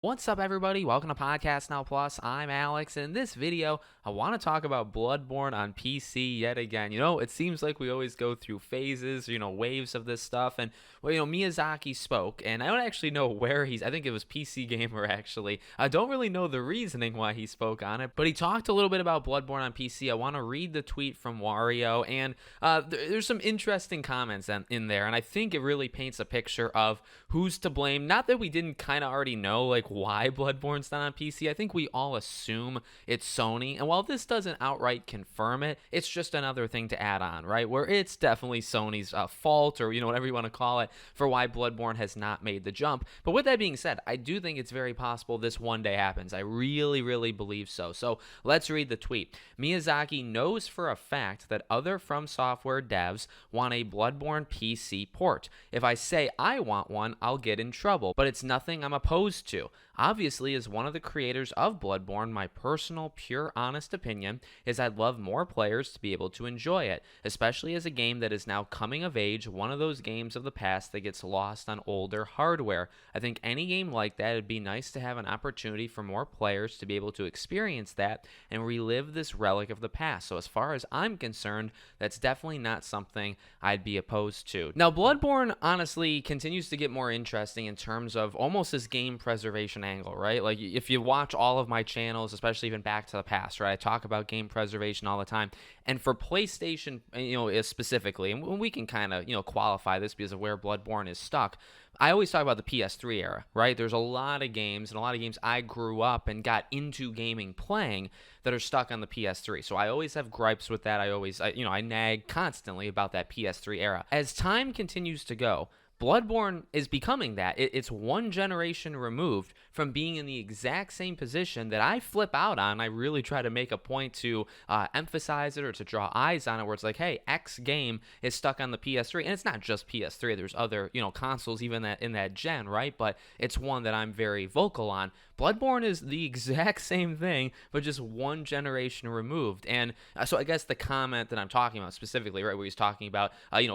What's up, everybody? Welcome to Podcast Now Plus. I'm Alex, and in this video, I want to talk about Bloodborne on PC yet again. It seems like we always go through phases, waves of this stuff, and, Miyazaki spoke, and I don't actually know where I think it was PC Gamer, actually. I don't really know the reasoning why he spoke on it, but he talked a little bit about Bloodborne on PC. I want to read the tweet from Wario, and there's some interesting comments in there, and I think it really paints a picture of who's to blame. Not that we didn't kind of already know, why Bloodborne's not on PC. I think we all assume it's Sony, and while this doesn't outright confirm it, it's just another thing to add on, right? Where it's definitely Sony's fault, or whatever you want to call it, for why Bloodborne has not made the jump. But with that being said, I do think it's very possible this one day happens. I really, really believe so. So let's read the tweet. Miyazaki knows for a fact that other From Software devs want a Bloodborne PC port. If I say I want one, I'll get in trouble, but it's nothing I'm opposed to. Obviously, as one of the creators of Bloodborne, my personal, pure, honest opinion is I'd love more players to be able to enjoy it, especially as a game that is now coming of age, one of those games of the past that gets lost on older hardware. I think any game like that, it'd be nice to have an opportunity for more players to be able to experience that and relive this relic of the past. So as far as I'm concerned, that's definitely not something I'd be opposed to. Now, Bloodborne honestly continues to get more interesting in terms of almost this game preservation angle, right? Like, if you watch all of my channels, especially even back to the past, right, I talk about game preservation all the time. And for PlayStation, specifically, and we can kind of, qualify this because of where Bloodborne is stuck, I always talk about the PS3 era, right? There's a lot of games, and a lot of games I grew up and got into gaming playing that are stuck on the PS3. So I always have gripes with that. I nag constantly about that PS3 era. As time continues to go, Bloodborne is becoming that. It's one generation removed from being in the exact same position that I flip out on. I really try to make a point to emphasize it or to draw eyes on it, where it's like, hey, X game is stuck on the PS3, and it's not just PS3. There's other consoles even in that gen, right? But it's one that I'm very vocal on. Bloodborne is the exact same thing, but just one generation removed. And so I guess the comment that I'm talking about specifically, right, where he's talking about,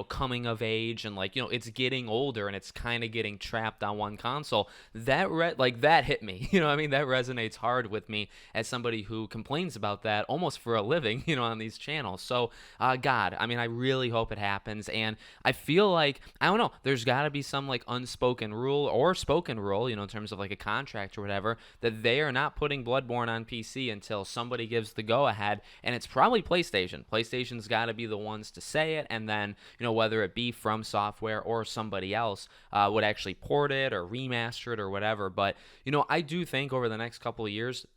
coming of age and it's getting older and it's kind of getting trapped on one console, that hit me. That resonates hard with me as somebody who complains about that almost for a living, on these channels. So, God, I really hope it happens. And I feel like, I don't know, there's got to be some unspoken rule or spoken rule, in terms of a contract or whatever, that they are not putting Bloodborne on PC until somebody gives the go-ahead, and it's probably PlayStation. PlayStation's got to be the ones to say it, and then, whether it be From Software or somebody else would actually port it or remaster it or whatever. But, I do think over the next couple of years,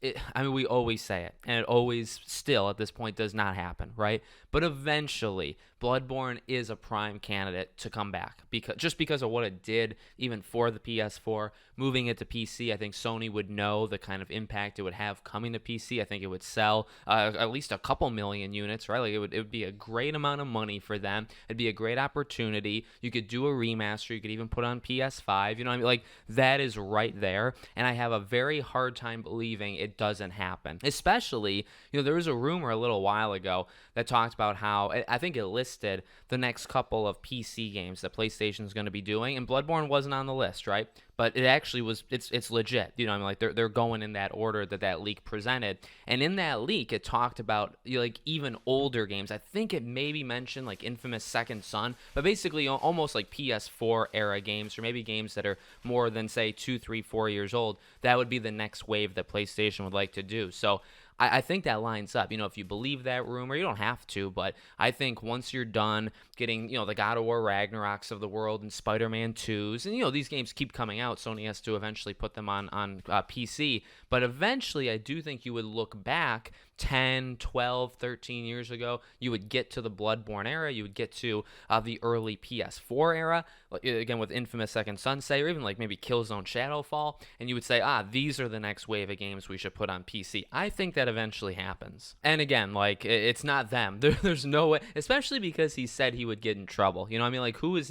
we always say it, and it always still at this point does not happen, right? But eventually, Bloodborne is a prime candidate to come back because of what it did even for the PS4. Moving it to PC, I think Sony would know the kind of impact it would have coming to PC. I think it would sell at least a couple million units, right? It would be a great amount of money for them. It'd be a great opportunity. You could do a remaster. You could even put on PS5. That is right there. And I have a very hard time believing it doesn't happen. Especially, there was a rumor a little while ago that talked about how, I think it listed the next couple of PC games that PlayStation's going to be doing, and Bloodborne wasn't on the list, right? But it actually was. It's legit. They're going in that order that leak presented. And in that leak, it talked about even older games. I think it maybe mentioned Infamous Second Son, but basically almost PS4 era games, or maybe games that are more than say 2, 3, 4 years old. That would be the next wave that PlayStation would like to do. So I think that lines up. If you believe that rumor, you don't have to, but I think once you're done getting, the God of War Ragnaroks of the world and Spider-Man 2s, and, these games keep coming out, Sony has to eventually put them on PC, but eventually I do think you would look back 10, 12, 13 years ago, you would get to the Bloodborne era, you would get to the early PS4 era, again with Infamous Second Son, say, or even maybe Killzone Shadowfall, and you would say, these are the next wave of games we should put on PC. I think that eventually happens. And again, it's not them. There's no way, especially because he said he would get in trouble. Who would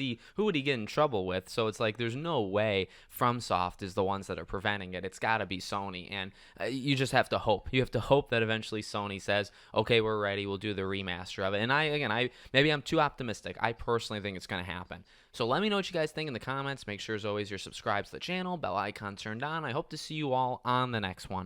he get in trouble with? So it's there's no way FromSoft is the ones that are preventing it. It's got to be Sony, and you just have to hope. You have to hope that eventually eventually Sony says, okay, we're ready, we'll do the remaster of it. And I maybe I'm too optimistic. I personally think it's going to happen. So let me know what you guys think in the comments. Make sure, as always, you're subscribed to the channel, bell icon turned on. I hope to see you all on the next one.